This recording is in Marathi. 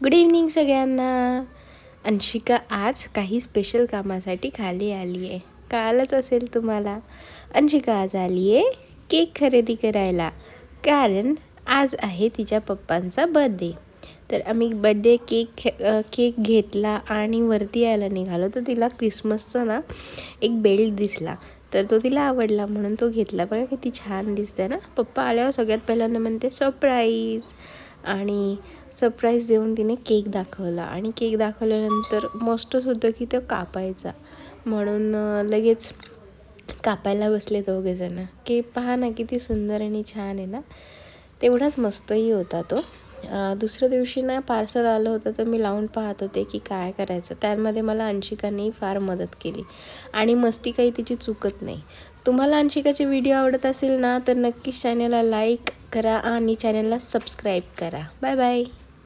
गुड इव्हनिंग सगळ्यांना. अंशिका आज काही स्पेशल कामासाठी खाली आली आहे. कळालंच असेल तुम्हाला. अंशिका आज आली आहे केक खरेदी करायला, कारण आज आहे तिच्या पप्पांचा बर्थडे. तर आम्ही बर्थडे केक घेतला आणि वरती यायला निघालो, तर तिला क्रिसमसचा ना एक बेल्ट दिसला, तर तो तिला आवडला म्हणून तो घेतला. बघा किती छान दिसतंय ना. पप्पा आल्यावर सगळ्यात पहिल्यांदा म्हणते सरप्राईज, आणि सरप्राईज देऊन तिने केक दाखवला. आणि केक दाखवल्यानंतर मस्तच होतं की तो कापायचा, म्हणून लगेच कापायला बसले दोघेजणं. केक पहा ना किती सुंदर आणि छान आहे ना. तेवढाच मस्तही होता तो. दुसऱ्या दिवशी ना पार्सल आलं होतं, तर मी लावून पाहत होते की काय करायचं. त्यामध्ये मला अंशिकाने फार मदत केली आणि मस्ती काही तिची चुकत नाही. तुम्हाला अंशिकाचे व्हिडिओ आवडत असेल ना, तर नक्कीच चॅनलला लाईक करा आणि चॅनलला सबस्क्राईब करा. Bye bye.